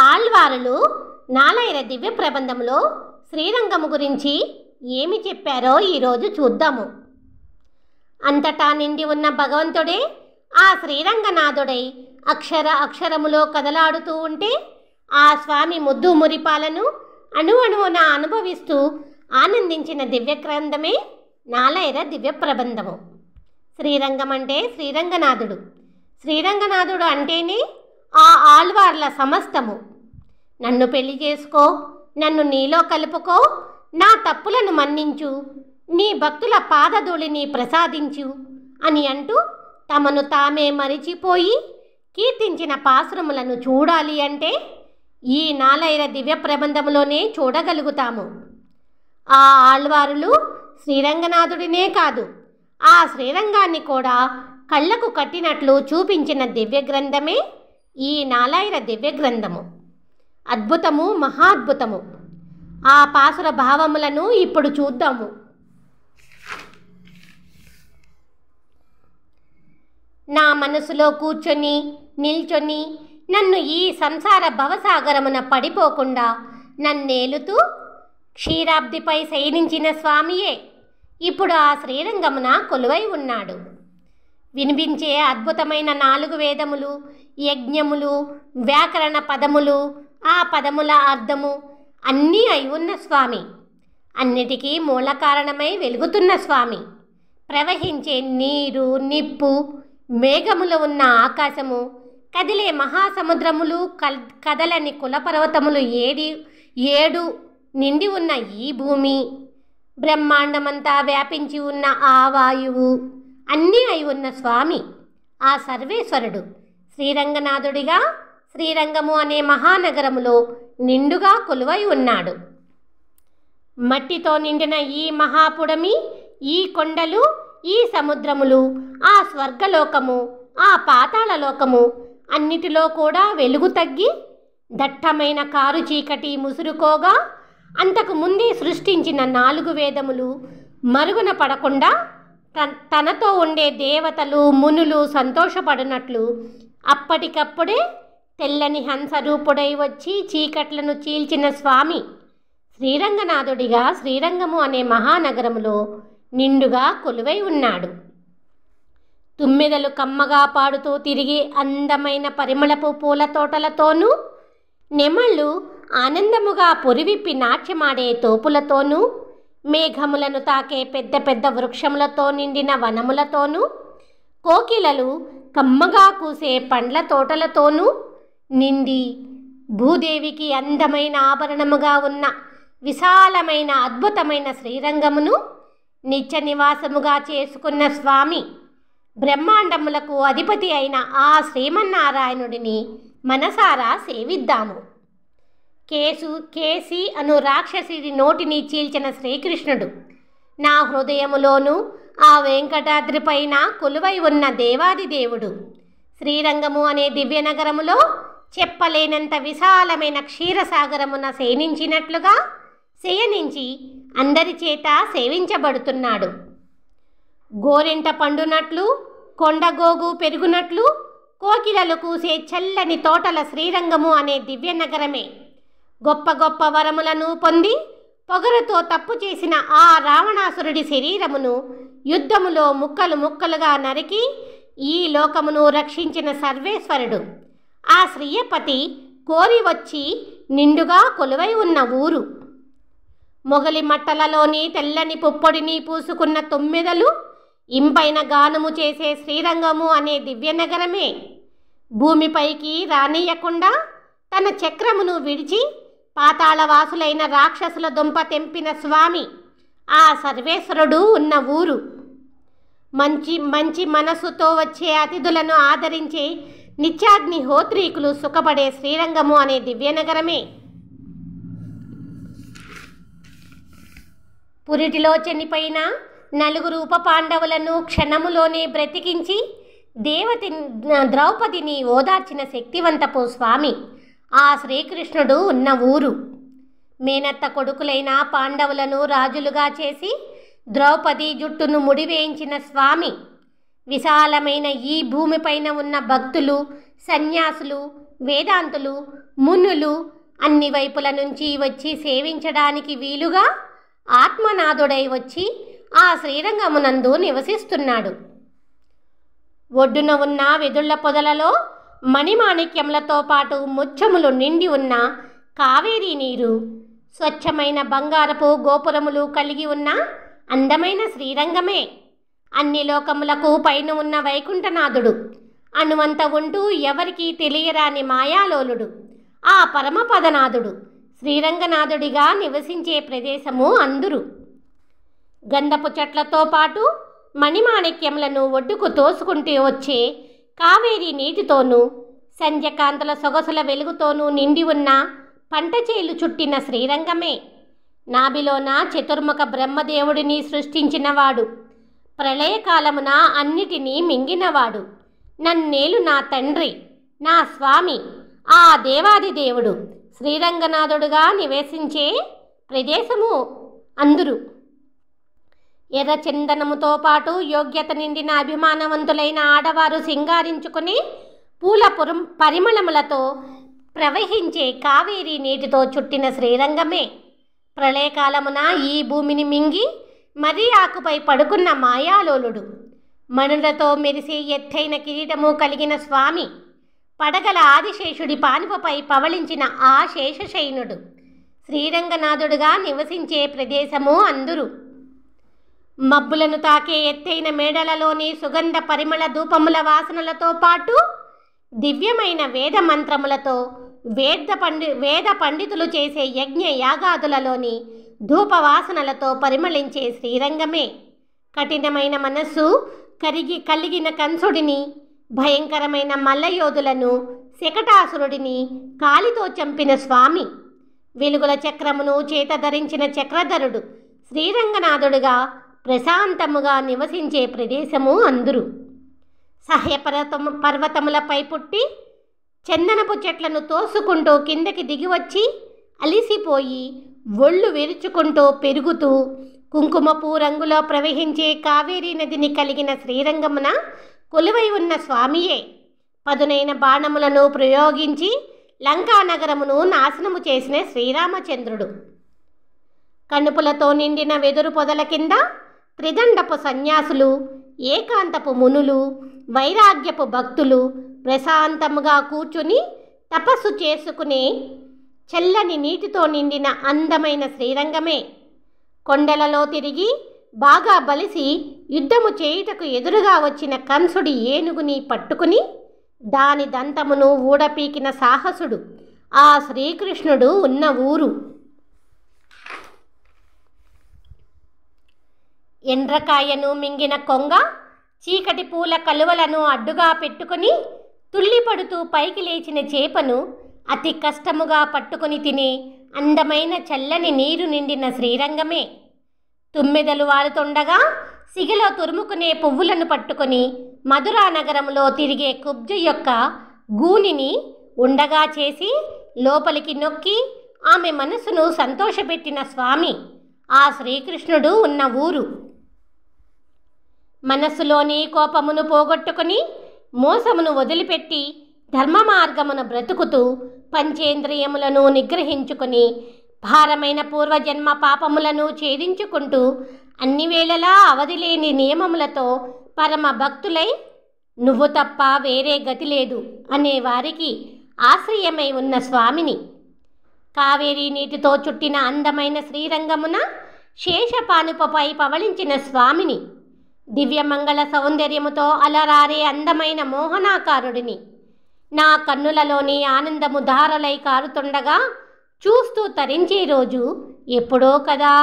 ఆళ్వారులు నాలాయిర దివ్య ప్రబంధంలో శ్రీరంగము గురించి ఏమి చెప్పారో ఈరోజు చూద్దాము. అంతటా నిండి ఉన్న భగవంతుడే ఆ శ్రీరంగనాథుడై అక్షరములో కదలాడుతూ ఉంటే ఆ స్వామి ముద్దు మురిపాలను అణువణువున అనుభవిస్తూ ఆనందించిన దివ్య గ్రంథమే నాలాయిర దివ్య ప్రబంధము. శ్రీరంగం అంటే శ్రీరంగనాథుడు. శ్రీరంగనాథుడు అంటేనే ఆ ఆళ్వార్ల సమస్తము. నన్ను పెళ్లి చేసుకో, నన్ను నీలో కలుపుకో, నా తప్పులను మన్నించు, నీ భక్తుల పాదధూళిని ప్రసాదించు అని అంటూ తమను తామే మరిచిపోయి కీర్తించిన పాసురములను చూడాలి అంటే ఈ నాలాయిర దివ్య ప్రబంధంలోనే చూడగలుగుతాము. ఆ ఆళ్వారులు శ్రీరంగనాథుడినే కాదు, ఆ శ్రీరంగాన్ని కూడా కళ్ళకు కట్టినట్లు చూపించిన దివ్య గ్రంథమే ఈ నాలాయిర దివ్య గ్రంథము. అద్భుతము, మహాద్భుతము. ఆ పాసుర భావములను ఇప్పుడు చూద్దాము. నా మనసులో కూర్చొని నిల్చొని నన్ను ఈ సంసార భవసాగరమున పడిపోకుండా నన్నేలుతూ క్షీరాబ్దిపై శయనించిన స్వామియే ఇప్పుడు ఆ శ్రీరంగమున కొలువై ఉన్నాడు. వినిపించే అద్భుతమైన 4 వేదములు, యజ్ఞములు, వ్యాకరణ పదములు, ఆ పదముల అర్థము అన్నీ అయి ఉన్న స్వామి, అన్నిటికీ మూల కారణమై వెలుగుతున్న స్వామి, ప్రవహించే నీరు, నిప్పు, మేఘములు ఉన్న ఆకాశము, కదిలే మహాసముద్రములు, కదలని కులపర్వతములు 7 నిండి ఉన్న ఈ భూమి, బ్రహ్మాండమంతా వ్యాపించి ఉన్న ఆ వాయువు అన్నీ అయి ఉన్న స్వామి ఆ సర్వేశ్వరుడు శ్రీరంగనాథుడిగా శ్రీరంగము అనే మహానగరములో నిండుగా కొలువై ఉన్నాడు. మట్టితో నిండిన ఈ మహాపుడమి, ఈ కొండలు, ఈ సముద్రములు, ఆ స్వర్గలోకము, ఆ పాతాళలోకము అన్నిటిలో కూడా వెలుగు తగ్గి దట్టమైన కారు చీకటి ముసురుకోగా అంతకు ముందే సృష్టించిన 4 వేదములు మరుగున పడకుండా తనతో ఉండే దేవతలు, మునులు సంతోషపడినట్లు అప్పటికప్పుడే తెల్లని హంసరూపుడై వచ్చి చీకట్లను చీల్చిన స్వామి శ్రీరంగనాథుడిగా శ్రీరంగము అనే మహానగరములో నిండుగా కొలువై ఉన్నాడు. తుమ్మెదలు కమ్మగా పాడుతూ తిరిగే అందమైన పరిమళపు పూల తోటలతోనూ, నెమళ్ళు ఆనందముగా పొరివిప్పి నాట్యమాడే తోపులతోనూ, మేఘములను తాకే పెద్ద పెద్ద వృక్షములతో నిండిన వనములతోనూ, కోకిలలు కమ్మగా కూసే పండ్ల తోటలతోనూ నిండి భూదేవికి అందమైన ఆభరణముగా ఉన్న విశాలమైన అద్భుతమైన శ్రీరంగమును నిత్య నివాసముగా చేసుకున్న స్వామి బ్రహ్మాండములకు అధిపతి అయిన ఆ శ్రీమన్నారాయణుడిని మనసారా సేవిద్దాము. కేసి అను రాక్షసుడి నోటిని చీల్చిన శ్రీకృష్ణుడు నా హృదయములోను ఆ వెంకటాద్రిపైన కొలువై ఉన్న దేవాది దేవుడు శ్రీరంగము అనే దివ్యనగరములో చెప్పలేనంత విశాలమైన క్షీరసాగరమున శయనించి అందరి చేత సేవించబడుతున్నాడు. గోరెంట పండునట్లు, కొండగోగు పెరుగునట్లు, కోకిలలు కూసే చల్లని తోటల శ్రీరంగము అనే దివ్యనగరమే గొప్ప గొప్ప వరములను పొంది పొగరుతో తప్పు చేసిన ఆ రావణాసురుడి శరీరమును యుద్ధములో ముక్కలు ముక్కలుగా నరికి ఈ లోకమును రక్షించిన సర్వేశ్వరుడు ఆ శ్రీయపతి కోరి వచ్చి నిండుగా కొలువై ఉన్న ఊరు. మొగలి మట్టలలోని తెల్లని పుప్పొడిని పూసుకున్న తొమ్మిదలు ఇంపైన గానము చేసే శ్రీరంగము అనే దివ్యనగరమే భూమిపైకి రానియకుండా తన చక్రమును విడిచి పాతాళవాసులైన రాక్షసుల దుంప తెంపిన స్వామి ఆ సర్వేశ్వరుడు ఉన్న ఊరు. మంచి మనసుతో వచ్చే అతిథులను ఆదరించే నిత్యాగ్నిహోత్రీకులు సుఖపడే శ్రీరంగము అనే దివ్యనగరమే పురిటిలో చనిపోయిన 4 ఉప పాండవులను క్షణములోనే బ్రతికించి ద్రౌపదిని ఓదార్చిన శక్తివంతపు స్వామి ఆ శ్రీకృష్ణుడు ఉన్న ఊరు. మేనత్త కొడుకులైన పాండవులను రాజులుగా చేసి ద్రౌపది జుట్టును ముడివేయించిన స్వామి విశాలమైన ఈ భూమిపైన ఉన్న భక్తులు, సన్యాసులు, వేదాంతులు, మునులు అన్ని వైపుల నుంచి వచ్చి సేవించడానికి వీలుగా ఆత్మనాథుడై వచ్చి ఆ శ్రీరంగమునందు నివసిస్తున్నాడు. ఒడ్డున ఉన్న వెదుళ్ల పొదలలో మణిమాణిక్యములతో పాటు ముత్యములు నిండి ఉన్న కావేరీ నీరు, స్వచ్ఛమైన బంగారపు గోపురములు కలిగి ఉన్న అందమైన శ్రీరంగమే. అన్ని లోకములకు పైన ఉన్న వైకుంఠనాథుడు, అణువంత ఉంటూ ఎవరికీ తెలియరాని మాయాలోలుడు, ఆ పరమపదనాథుడు శ్రీరంగనాథుడిగా నివసించే ప్రదేశము అందురు. గంధపు చెట్లతో పాటు మణిమాణిక్యములను ఒడ్డుకు తోసుకుంటూ వచ్చే కావేరీ నీటితోనూ సంధ్యకాంతల సొగసుల వెలుగుతోనూ నిండి ఉన్న పంటచేలు చుట్టిన శ్రీరంగమే. నాభిలోన చతుర్ముఖ బ్రహ్మదేవుడిని సృష్టించినవాడు, ప్రళయకాలమున అన్నిటినీ మింగినవాడు, నన్నేలు నా తండ్రి, నా స్వామి, ఆ దేవాది దేవుడు శ్రీరంగనాథుడుగా నివసించే ప్రదేశము అందురు. ఎర్ర చందనముతో పాటు యోగ్యత నిండిన అభిమానవంతులైన ఆడవారు సింగారించుకుని పూల పరిమళములతో ప్రవహించే కావేరీ నీటితో చుట్టిన శ్రీరంగమే. ప్రళయకాలమున ఈ భూమిని మింగి మర్రి ఆకుపై పడుకున్న మాయాలోలుడు, మణులతో మెరిసే ఎత్తైన కిరీటము కలిగిన స్వామి, పడగల ఆదిశేషుడి పానుపపై పవళించిన ఆ శేషశయనుడు శ్రీరంగనాథుడుగా నివసించే ప్రదేశము అందురు. మబ్బులను తాకే ఎత్తైన మేడలలోని సుగంధ పరిమళ ధూపముల వాసనలతో పాటు దివ్యమైన వేద మంత్రములతో వేద పండితులు చేసే యజ్ఞ యాగాదులలోని ధూపవాసనలతో పరిమళించే శ్రీరంగమే. కఠినమైన మనస్సు కలిగిన కంసుడిని, భయంకరమైన మల్లయోధులను, శకటాసురుడిని కాలితో చంపిన స్వామి, వెలుగుల చక్రమును చేత ధరించిన చక్రధరుడు శ్రీరంగనాథుడిగా ప్రశాంతముగా నివసించే ప్రదేశము అందురు. పర్వతములపై పుట్టి చందనపు చెట్లను తోసుకుంటూ కిందకి దిగివచ్చి అలిసిపోయి ఒళ్ళు విరుచుకుంటూ పెరుగుతూ కుంకుమపు రంగులో ప్రవహించే కావేరీ నదిని కలిగిన శ్రీరంగమున కొలువై ఉన్న స్వామియే. పదునైన బాణములను ప్రయోగించి లంకానగరమును నాశనము చేసిన శ్రీరామచంద్రుడు. కనుపులతో నిండిన వెదురు పొదల కింద త్రిదండపు సన్యాసులు, ఏకాంతపు మునులు, వైరాగ్యపు భక్తులు ప్రశాంతముగా కూర్చుని తపస్సు చేసుకునే చల్లని నీటితో నిండిన అందమైన శ్రీరంగమే. కొండలలో తిరిగి బాగా బలిసి యుద్ధము చేయుటకు ఎదురుగా వచ్చిన కంసుడి ఏనుగుని పట్టుకుని దాని దంతమును ఊడపీకిన సాహసుడు ఆ శ్రీకృష్ణుడు ఉన్న ఊరు. ఎండ్రకాయను మింగిన కొంగ చీకటి పూల కలువలను అడ్డుగా పెట్టుకుని తుళ్ళిపడుతూ పైకి లేచిన చేపను అతి కష్టముగా పట్టుకుని తినే అందమైన చల్లని నీరు నిండిన శ్రీరంగమే. తుమ్మెదలు వాలుతుండగా సిగలో తురుముకునే పువ్వులను పట్టుకుని మధురా నగరంలో తిరిగే కుబ్జ యొక్క గూనిని ఉండగా చేసి లోపలికి నొక్కి ఆమె మనసును సంతోషపెట్టిన స్వామి ఆ శ్రీకృష్ణుడు ఉన్న ఊరు. మనస్సులోని కోపమును పోగొట్టుకుని మోసమును వదిలిపెట్టి ధర్మ మార్గమును బ్రతుకుతూ పంచేంద్రియములను నిగ్రహించుకుని భారమైన పూర్వజన్మ పాపములను ఛేదించుకుంటూ అన్ని వేళలా అవధిలేని నియమములతో పరమ భక్తులై నువ్వు తప్ప వేరే గతి లేదు అనే వారికి ఆశ్రయమై ఉన్న స్వామిని. కావేరీ నీటితో చుట్టిన అందమైన శ్రీరంగమున శేషపానుపపై పవళించిన స్వామిని, దివ్యమంగళ సౌందర్యముతో అలరారే అందమైన మోహనాకారుడిని, నా కన్నులలోని ఆనందము ధారలై కారుతుండగా చూస్తూ తరించే రోజు ఎప్పుడో కదా.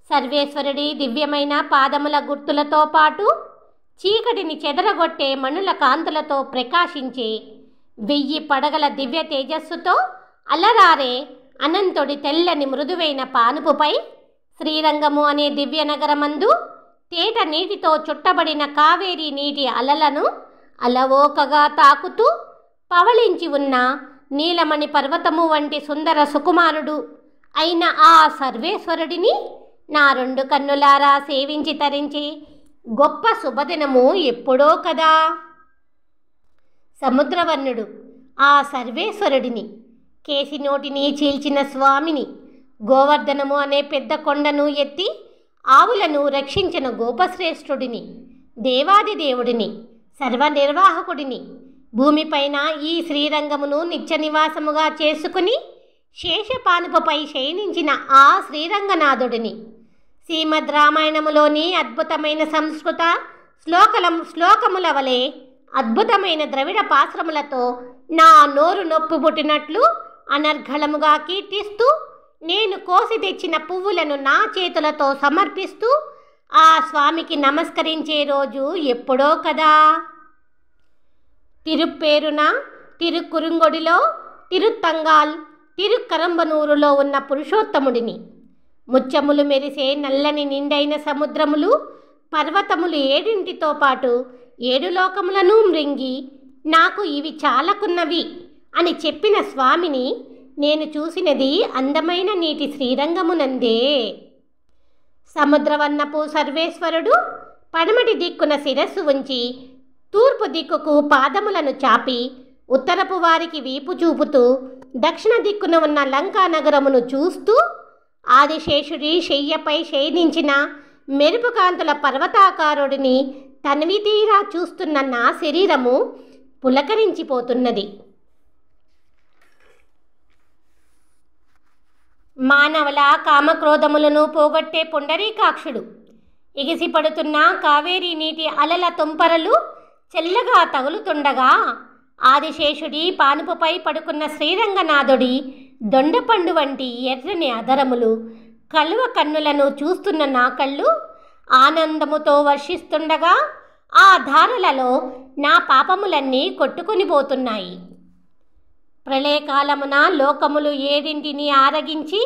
సర్వేశ్వరుడి దివ్యమైన పాదముల గుర్తులతో పాటు చీకటిని చెదరగొట్టే మణుల కాంతులతో ప్రకాశించే 1000 పడగల దివ్య తేజస్సుతో అలరారే అనంతుడి తెల్లని మృదువైన పానుపుపై శ్రీరంగము అనే దివ్య నగరమందు తేట నీటితో చుట్టబడిన కావేరీ నీటి అలలను అలవోకగా తాకుతూ పవళించి ఉన్న నీలమణి పర్వతము వంటి సుందర సుకుమారుడు అయిన ఆ సర్వేశ్వరుడిని నా 2 కన్నులారా సేవించి తరించి గొప్ప శుభదినము ఎప్పుడో కదా. సముద్రవర్ణుడు ఆ సర్వేశ్వరుడిని, కేసి నోటిని చీల్చిన స్వామిని, గోవర్ధనము అనే పెద్ద కొండను ఎత్తి ఆవులను రక్షించిన గోపశ్రేష్ఠుడిని, దేవాది దేవుడిని, సర్వనిర్వాహకుడిని, భూమిపైన ఈ శ్రీరంగమును నిత్య నివాసముగా చేసుకుని శేషపానుపై శయనించిన ఆ శ్రీరంగనాథుడిని, శ్రీమద్ రామాయణములోని అద్భుతమైన సంస్కృత శ్లోకముల వలె అద్భుతమైన ద్రవిడ పాశ్రములతో నా నోరు నొప్పి పుట్టినట్లు అనర్ఘళముగా కీర్తిస్తూ, నేను కోసి తెచ్చిన పువ్వులను నా చేతులతో సమర్పిస్తూ ఆ స్వామికి నమస్కరించే రోజు ఎప్పుడో కదా. తిరుప్పేరున, తిరుకురుంగొడిలో, తిరుత్తంగాల్, తిరుక్కరంబనూరులో ఉన్న పురుషోత్తముడిని, ముత్యములు మెరిసే నల్లని నిండైన సముద్రములు, పర్వతములు 7తో పాటు 7 లోకములను మృంగి నాకు ఇవి చాలకున్నవి అని చెప్పిన స్వామిని నేను చూసినది అందమైన నీటి శ్రీరంగమునందే. సముద్రవన్నపు సర్వేశ్వరుడు పడమటి దిక్కున శిరస్సు ఉంచి తూర్పు దిక్కుకు పాదములను చాపి ఉత్తరపు వారికి వీపు చూపుతూ దక్షిణ దిక్కున ఉన్న లంకా నగరమును చూస్తూ ఆదిశేషుడి శయ్యపై శయనించిన మెరుపుకాంతుల పర్వతాకారుడిని తనివి తీరా చూస్తున్న నా శరీరము పులకరించిపోతున్నది. మానవుల కామక్రోధములను పోగొట్టే పుండరీకాక్షుడు, ఎగిసిపడుతున్న కావేరీ నీటి అలల తుంపరలు చెల్లగా తగులుతుండగా ఆదిశేషుడి పానుపుపై పడుకున్న శ్రీరంగనాథుడి దొండపండు వంటి ఎర్రని అధరములు, కలువ కన్నులను చూస్తున్న నా కళ్ళు ఆనందముతో వర్షిస్తుండగా ఆ ధారలలో నా పాపములన్నీ కొట్టుకొని పోతున్నాయి. ప్రళయకాలమున లోకములు 7 ఆరగించి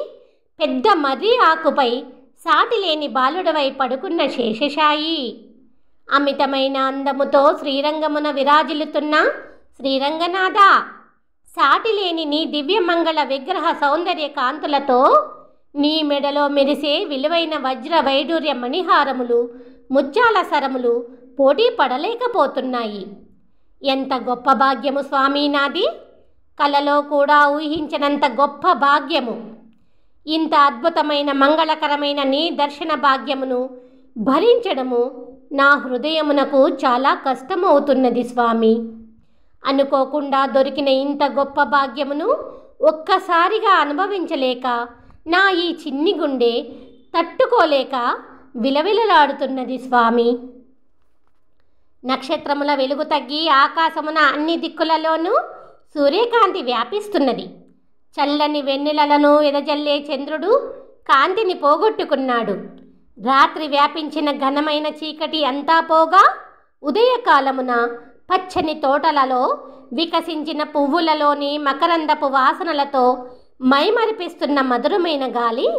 పెద్ద మర్రి ఆకుపై సాటిలేని బాలుడవై పడుకున్న శేషశాయి, అమితమైన అందముతో శ్రీరంగమున విరాజిల్లుతున్న శ్రీరంగనాథ, సాటిలేని నీ దివ్యమంగళ విగ్రహ సౌందర్య కాంతులతో నీ మెడలో మెరిసే విలువైన వజ్ర వైడూర్య మణిహారములు, ముత్యాల సరములు పోటీ పడలేకపోతున్నాయి. ఎంత గొప్ప భాగ్యము స్వామి నాది! కలలో కూడా ఊహించినంత గొప్ప భాగ్యము. ఇంత అద్భుతమైన మంగళకరమైన నీ దర్శన భాగ్యమును భరించడము నా హృదయమునకు చాలా కష్టమవుతున్నది స్వామి. అనుకోకుండా దొరికిన ఇంత గొప్ప భాగ్యమును ఒక్కసారిగా అనుభవించలేక నా ఈ చిన్ని గుండె తట్టుకోలేక విలవిలలాడుతున్నది స్వామి. నక్షత్రముల వెలుగు తగ్గి ఆకాశమున అన్ని దిక్కులలోనూ సూర్యకాంతి వ్యాపిస్తున్నది. చల్లని వెన్నెలలను ఎదజల్లే చంద్రుడు కాంతిని పోగొట్టుకున్నాడు. రాత్రి వ్యాపించిన ఘనమైన చీకటి అంతా పోగా ఉదయకాలమున పచ్చని తోటలలో వికసించిన పువ్వులలోని మకరందపు వాసనలతో మైమరిపిస్తున్న మధురమైన గాలి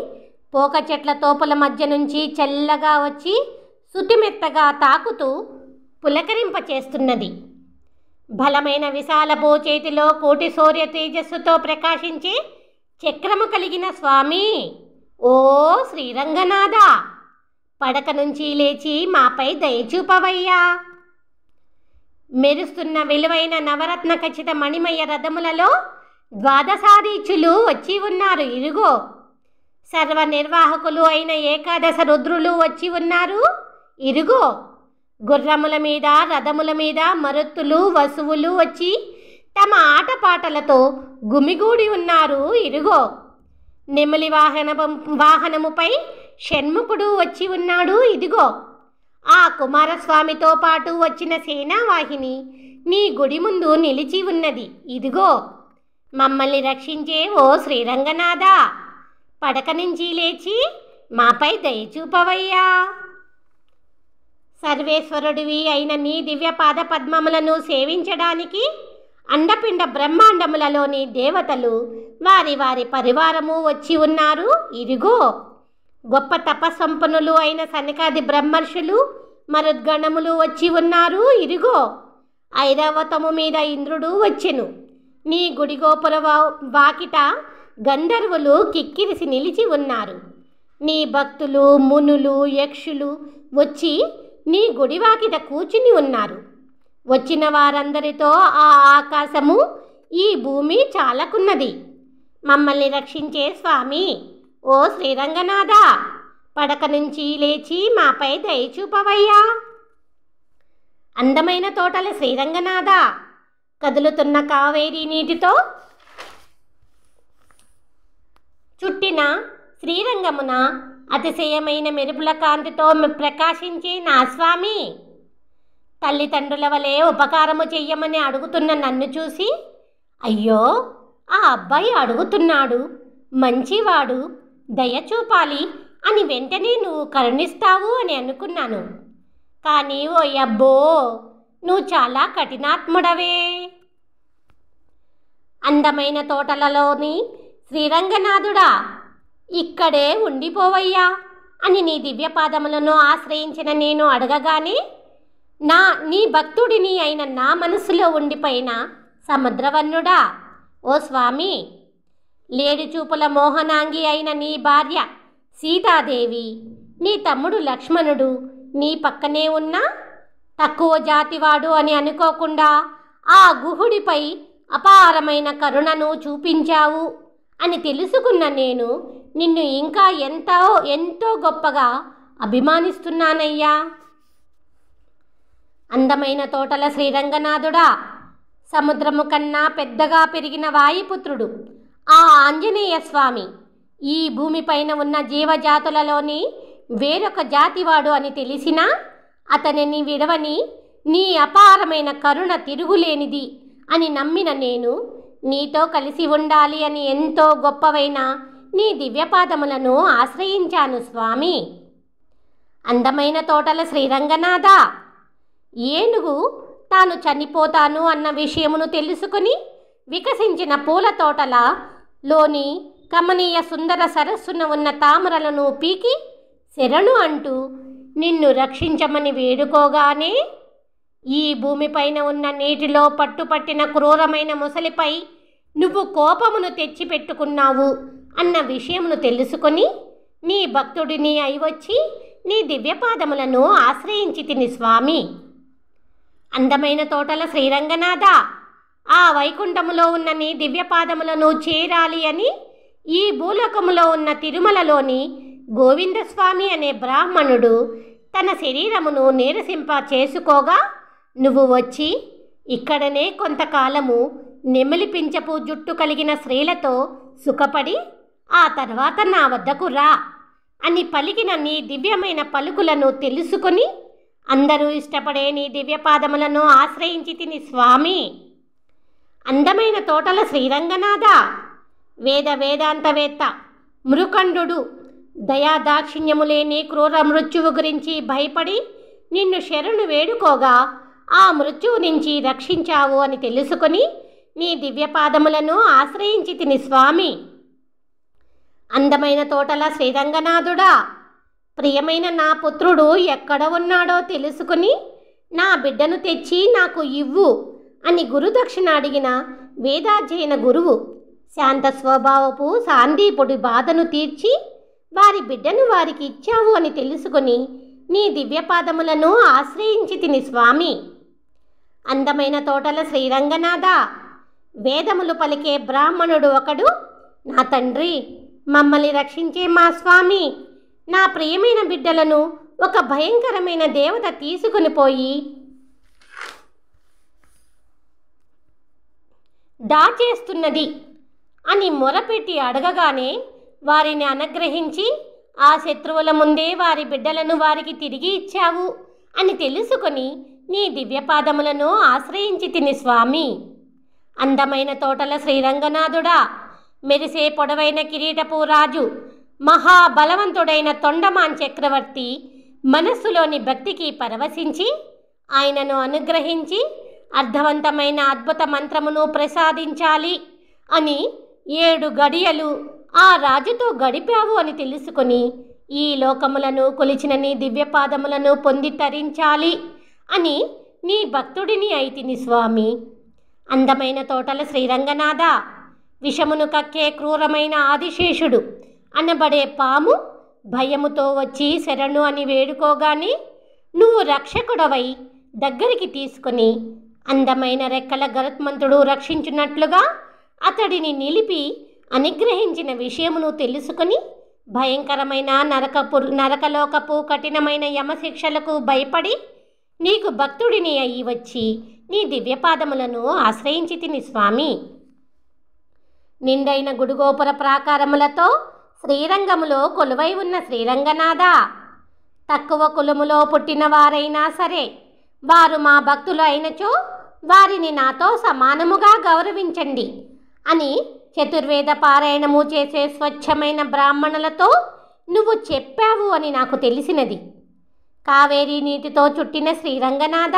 పోక చెట్ల తోపుల మధ్య నుంచి చల్లగా వచ్చి సుతిమెత్తగా తాకుతూ పులకరింపచేస్తున్నది. బలమైన విశాలపు చేతిలో కోటి సూర్య తేజస్సుతో ప్రకాశించే చక్రము కలిగిన స్వామి, ఓ శ్రీరంగనాథ, పడక నుంచి లేచి మాపై దయచూపవయ్యా. మెరుస్తున్న విలువైన నవరత్న ఖచ్చిత మణిమయ రథములలో ద్వాదశాదీచులు వచ్చి ఉన్నారు ఇరుగో. సర్వనిర్వాహకులు అయిన ఏకాదశ రుద్రులు వచ్చి ఉన్నారు ఇరుగో. గుర్రముల మీద రథముల మీద మరుత్తులు వసువులు వచ్చి తమ ఆటపాటలతో గుమిగూడి ఉన్నారు ఇరుగో. నెమలి వాహనముపై షణ్ముఖుడు వచ్చి ఉన్నాడు ఇదిగో. ఆ కుమారస్వామితో పాటు వచ్చిన సేనావాహిని నీ గుడి ముందు నిలిచి ఉన్నది ఇదిగో. మమ్మల్ని రక్షించే ఓ శ్రీరంగనాథ, పడక నుంచి లేచి మాపై దయచూపవయ్యా. సర్వేశ్వరుడివి అయిన నీ దివ్య పాద పద్మములను సేవించడానికి అండపిండ బ్రహ్మాండములలోని దేవతలు వారి వారి పరివారము వచ్చి ఉన్నారు ఇరుగో. గొప్ప తపస్సంపన్నులు అయిన సనకాది బ్రహ్మర్షులు మరుద్గణములు వచ్చి ఉన్నారు ఇరుగో. ఐరావతము మీద ఇంద్రుడు వచ్చెను. నీ గుడి గోపుర వాకిట గంధర్వులు కిక్కిరిసి నిలిచి ఉన్నారు. నీ భక్తులు మునులు యక్షులు వచ్చి నీ గుడివాకిట కూర్చుని ఉన్నారు. వచ్చిన వారందరితో ఆ ఆకాశము ఈ భూమి చాలకున్నది. మమ్మల్ని రక్షించే స్వామి, ఓ శ్రీరంగనాథ, పడక నుంచి లేచి మాపై దయ చూపవయ్యా. అందమైన తోటల శ్రీరంగనాథ, కదులుతున్న కావేరీ నీటితో చుట్టిన శ్రీరంగమున అతిశయమైన మెరుపుల కాంతితో ప్రకాశించే నా స్వామి, తల్లిదండ్రుల వలె ఉపకారము చెయ్యమని అడుగుతున్న నన్ను చూసి, అయ్యో ఆ అబ్బాయి అడుగుతున్నాడు, మంచివాడు, దయ చూపాలి అని వెంటనే నువ్వు కరుణిస్తావు అని అనుకున్నాను. కానీ ఓ అబ్బో, నువ్వు చాలా కఠినాత్ముడవే. అందమైన తోటలలోని శ్రీరంగనాథుడా, ఇక్కడే ఉండిపోవయ్యా అని నీ దివ్యపాదములను ఆశ్రయించిన నేను అడగగానే, నీ భక్తుడిని అయిన నా మనసులో ఉండిపోయిన సముద్రవర్ణుడా, ఓ స్వామి, లేడి చూపుల మోహనాంగి అయిన నీ భార్య సీతాదేవి, నీ తమ్ముడు లక్ష్మణుడు నీ పక్కనే ఉన్నా తక్కువ జాతివాడు అని అనుకోకుండా ఆ గుహుడిపై అపారమైన కరుణను చూపించావు అని తెలుసుకున్న నేను నిన్ను ఇంకా ఎంతో గొప్పగా అభిమానిస్తున్నానయ్యా. అందమైన తోటల శ్రీరంగనాథుడా, సముద్రము కన్నా పెద్దగా పెరిగిన వాయుపుత్రుడు ఆ ఆంజనేయ స్వామి, ఈ భూమిపైన ఉన్న జీవజాతులలోని వేరొక జాతివాడు అని తెలిసినా అతనిని విడవని నీ అపారమైన కరుణ తిరుగులేనిది అని నమ్మిన నేను నీతో కలిసి ఉండాలి అని ఎంతో గొప్పవైన నీ దివ్యపాదములను ఆశ్రయించాను స్వామి. అందమైన తోటల శ్రీరంగనాథ, ఏనుగు తాను చనిపోతాను అన్న విషయమును తెలుసుకుని వికసించిన పూల తోటలలోని కమనీయ సుందర సరస్సున ఉన్న తామరలను పీకి శరణు అంటూ నిన్ను రక్షించమని వేడుకోగానే, ఈ భూమిపైన ఉన్న నీటిలో పట్టుపట్టిన క్రూరమైన ముసలిపై నువ్వు కోపమును తెచ్చిపెట్టుకున్నావు అన్న విషయమును తెలుసుకొని నీ భక్తుడిని అయివచ్చి నీ దివ్యపాదములను ఆశ్రయించి తిని స్వామి. అందమైన తోటల శ్రీరంగనాథ, ఆ వైకుంఠములో ఉన్న నీ దివ్యపాదములను చేరాలి అని ఈ భూలోకములో ఉన్న తిరుమలలోని గోవిందస్వామి అనే బ్రాహ్మణుడు తన శరీరమును నీరసింప చేసుకోగా నువ్వు వచ్చి ఇక్కడనే కొంతకాలము నెమలిపించపు జుట్టు కలిగిన స్త్రీలతో సుఖపడి ఆ తర్వాత నా వద్దకు రా అని పలికిన నీ దివ్యమైన పలుకులను తెలుసుకొని అందరూ ఇష్టపడే నీ దివ్యపాదములను ఆశ్రయించి తిని స్వామి. అందమైన తోటల శ్రీరంగనాథ, వేదాంతవేత్త మృకండు దయాదాక్షిణ్యము లేని క్రూర మృత్యువు గురించి భయపడి నిన్ను శరణు వేడుకోగా ఆ మృత్యువు నుంచి రక్షించావు అని తెలుసుకొని నీ దివ్యపాదములను ఆశ్రయించి తిని స్వామి. అందమైన తోటల శ్రీరంగనాథుడా, ప్రియమైన నా పుత్రుడు ఎక్కడ ఉన్నాడో తెలుసుకుని నా బిడ్డను తెచ్చి నాకు ఇవ్వు అని గురుదక్షిణ అడిగిన వేదాధ్యయన గురువు శాంత స్వభావపు సాందీపుడి బాధను తీర్చి వారి బిడ్డను వారికి ఇచ్చావు అని తెలుసుకుని నీ దివ్యపాదములను ఆశ్రయించి తిని స్వామి. అందమైన తోటల శ్రీరంగనాథ, వేదములు పలికే బ్రాహ్మణుడు ఒకడు, నా తండ్రి, మమ్మల్ని రక్షించే మా స్వామి, నా ప్రియమైన బిడ్డలను ఒక భయంకరమైన దేవత తీసుకుని పోయి దాచేస్తున్నది అని మొరపెట్టి అడగగానే వారిని అనుగ్రహించి ఆ శత్రువుల ముందే వారి బిడ్డలను వారికి తిరిగి ఇచ్చావు అని తెలుసుకొని నీ దివ్యపాదములను ఆశ్రయించి తిని స్వామి. అందమైన తోటల శ్రీరంగనాథుడా, మెరిసే పొడవైన కిరీటపు రాజు మహాబలవంతుడైన తొండమాన్ చక్రవర్తి మనస్సులోని భక్తికి పరవశించి ఆయనను అనుగ్రహించి అర్థవంతమైన అద్భుత మంత్రమును ప్రసాదించాలి అని 7 గడియలు ఆ రాజుతో గడిపావు అని తెలుసుకొని ఈ లోకములను కొలిచిన నీ దివ్యపాదములను పొంది తరించాలి అని నీ భక్తుడిని అయితిని స్వామి. అందమైన తోటల శ్రీరంగనాథ, విషమును కక్కే క్రూరమైన ఆదిశేషుడు అనబడే పాము భయముతో వచ్చి శరణు అని వేడుకోగానే నువ్వు రక్షకుడవై దగ్గరికి తీసుకొని అందమైన రెక్కల గరుత్మంతుడు రక్షించున్నట్లుగా అతడిని నిలిపి అనుగ్రహించిన విషయమును తెలుసుకుని భయంకరమైన నరకలోకపు కఠినమైన యమశిక్షలకు భయపడి నీకు భక్తుడిని అయి వచ్చి నీ దివ్యపాదములను ఆశ్రయించి తిని స్వామి. నిండైన గుడిగోపుర ప్రాకారములతో శ్రీరంగములో కొలువై ఉన్న శ్రీరంగనాథ, తక్కువ కులములో పుట్టిన వారైనా సరే వారు మా భక్తులు అయినచో వారిని నాతో సమానముగా గౌరవించండి అని చతుర్వేద పారాయణము చేసే స్వచ్ఛమైన బ్రాహ్మణులతో నువ్వు చెప్పావు అని నాకు తెలిసినది. కావేరీ నీటితో చుట్టిన శ్రీరంగనాథ,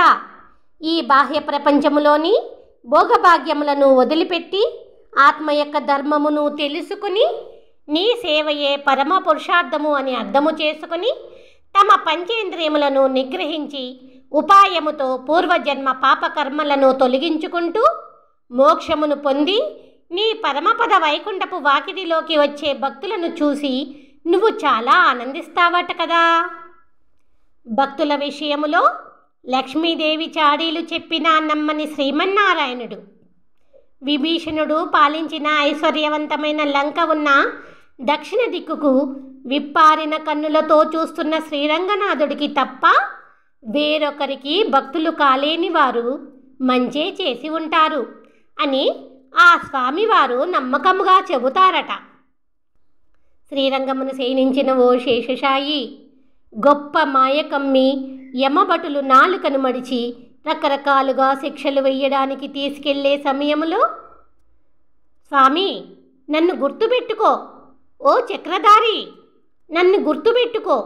ఈ బాహ్య ప్రపంచములోని భోగభాగ్యములను వదిలిపెట్టి ఆత్మ యొక్క ధర్మమును తెలుసుకుని నీ సేవయే పరమ పురుషార్థము అని అర్థము చేసుకుని తమ పంచేంద్రియములను నిగ్రహించి ఉపాయముతో పూర్వజన్మ పాపకర్మలను తొలగించుకుంటూ మోక్షమును పొంది నీ పరమపద వైకుంఠపు వాకిటిలోకి వచ్చే భక్తులను చూసి నువ్వు చాలా ఆనందిస్తావట కదా. భక్తుల విషయములో లక్ష్మీదేవి చాడీలు చెప్పిన నమ్మని శ్రీమన్నారాయణుడు, విభీషణుడు పాలించిన ఐశ్వర్యవంతమైన లంక ఉన్న దక్షిణ దిక్కుకు విప్పారిన కన్నులతో చూస్తున్న శ్రీరంగనాథుడికి తప్ప వేరొకరికి భక్తులు కాలేని వారు మంచే చేసి ఉంటారు అని ఆ స్వామివారు నమ్మకముగా చెబుతారట. శ్రీరంగమును శయనించిన ఓ శేషశాయి, గొప్ప మాయకమ్మి యమభటులు నాలుకను మడిచి రకరకాలుగా శిక్షలు వెయ్యడానికి తీసుకెళ్లే సమయంలో స్వామి నన్ను గుర్తుపెట్టుకో, ఓ చక్రధారి నన్ను గుర్తుపెట్టుకో,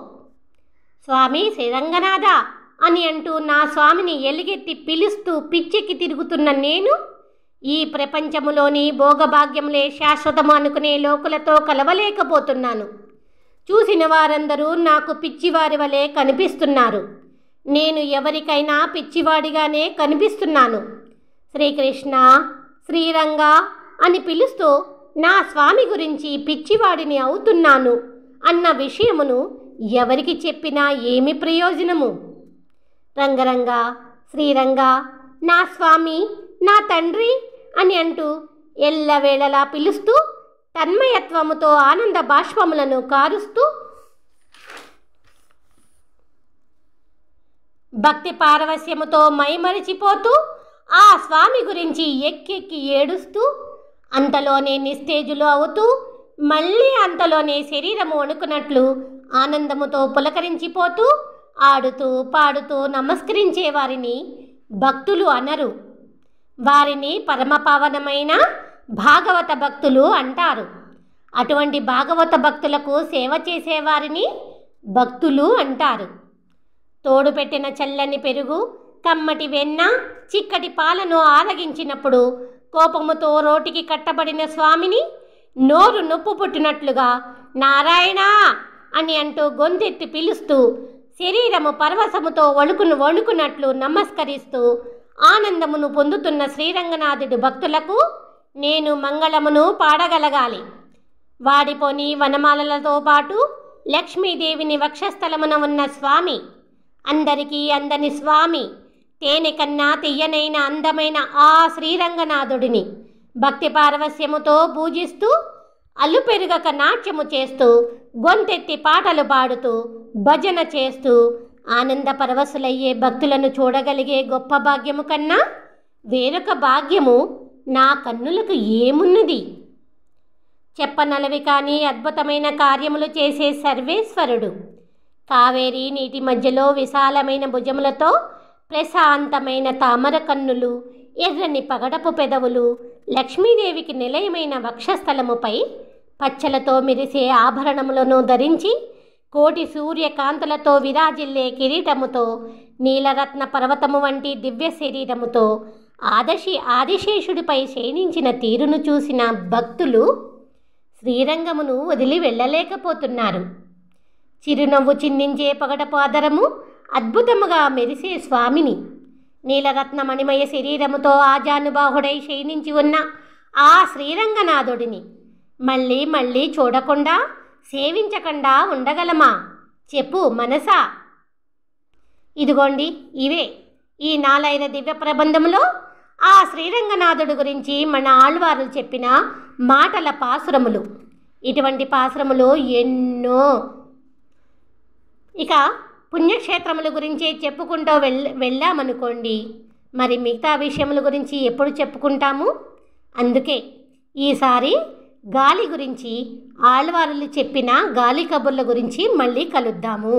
స్వామి శ్రీరంగనాథ అని అంటూ నా స్వామిని ఎలుగెత్తి పిలుస్తూ పిచ్చెక్కి తిరుగుతున్న నేను ఈ ప్రపంచములోని భోగభాగ్యములే శాశ్వతము అనుకునే లోకులతో కలవలేకపోతున్నాను. చూసిన వారందరూ నాకు పిచ్చివారి వలె కనిపిస్తున్నారు. నేను ఎవరికైనా పిచ్చివాడిగానే కనిపిస్తున్నాను. శ్రీకృష్ణ, శ్రీరంగ అని పిలుస్తూ నా స్వామి గురించి పిచ్చివాడిని అవుతున్నాను అన్న విషయమును ఎవరికి చెప్పినా ఏమి ప్రయోజనము? రంగరంగ, శ్రీరంగ, నా స్వామి, నా తండ్రి అని అంటూ ఎల్లవేళలా పిలుస్తూ తన్మయత్వముతో ఆనంద బాష్పములను కారుస్తూ భక్తి పారవస్యముతో మైమరిచిపోతూ ఆ స్వామి గురించి ఎక్కెక్కి ఏడుస్తూ అంతలోనే నిస్తేజులు అవుతూ మళ్ళీ అంతలోనే శరీరము వణుకున్నట్లు ఆనందముతో పులకరించిపోతూ ఆడుతూ పాడుతూ నమస్కరించే వారిని భక్తులు అనరు. వారిని పరమపావనమైన భాగవత భక్తులు అంటారు. అటువంటి భాగవత భక్తులకు సేవ చేసేవారిని భక్తులు అంటారు. తోడు పెట్టిన చల్లని పెరుగు, కమ్మటి వెన్న, చిక్కటి పాలను ఆరగించినప్పుడు కోపముతో రోటికి కట్టబడిన స్వామిని నోరు నొప్పు పుట్టినట్లుగా నారాయణ అని అంటూ గొంతెత్తి పిలుస్తూ శరీరము పరవశముతో వణుకునట్లు నమస్కరిస్తూ ఆనందమును పొందుతున్న శ్రీరంగనాథుడి భక్తులకు నేను మంగళమును పాడగలగాలి. వాడిపోని వనమాలలతో పాటు లక్ష్మీదేవిని వక్షస్థలమున ఉన్న స్వామి, అందరికీ అందని స్వామి, తేనె కన్నా తీయనైన అందమైన ఆ శ్రీరంగనాథుడిని భక్తి పారవస్యముతో పూజిస్తూ అల్లుపెరుగక నాట్యము చేస్తూ గొంతెత్తి పాటలు పాడుతూ భజన చేస్తూ ఆనంద పరవశులయ్యే భక్తులను చూడగలిగే గొప్ప భాగ్యము కన్నా వేరొక భాగ్యము నా కన్నులకు ఏమున్నది? చెప్పనలవి కానీ అద్భుతమైన కార్యములు చేసే సర్వేశ్వరుడు, కావేరీ నీటి మధ్యలో విశాలమైన భుజములతో ప్రశాంతమైన తామర కన్నులు, ఎర్రని పగడపు పెదవులు, లక్ష్మీదేవికి నిలయమైన వక్షస్థలముపై పచ్చలతో మెరిసే ఆభరణములను ధరించి కోటి సూర్యకాంతులతో విరాజిల్లే కిరీటముతో నీలరత్న పర్వతము వంటి దివ్య శరీరముతో ఆదిశేషుడిపై శయనించిన తీరును చూసిన భక్తులు శ్రీరంగమును వదిలి వెళ్ళలేకపోతున్నారు. చిరునవ్వు చిందించే పగడపు ఆదరము, అద్భుతముగా మెరిసే స్వామిని, నీలరత్నమణిమయ శరీరముతో ఆజానుబాహుడై శయనించి ఉన్న ఆ శ్రీరంగనాథుడిని మళ్ళీ మళ్ళీ చూడకుండా సేవించకుండా ఉండగలమా? చెప్పు మనసా. ఇదిగోండి, ఇవే ఈ నాలైన దివ్య ప్రబంధంలో ఆ శ్రీరంగనాథుడు గురించి మన ఆళ్వారులు చెప్పిన మాటల పాసురములు. ఇటువంటి పాసురములు ఎన్నో. ఇక పుణ్యక్షేత్రముల గురించే చెప్పుకుంటూ వెళ్ళామనుకోండి, మరి మిగతా విషయముల గురించి ఎప్పుడు చెప్పుకుంటాము? అందుకే ఈసారి గాలి గురించి, ఆళ్వారులు చెప్పిన గాలి కబుర్ల గురించి మళ్ళీ కలుద్దాము.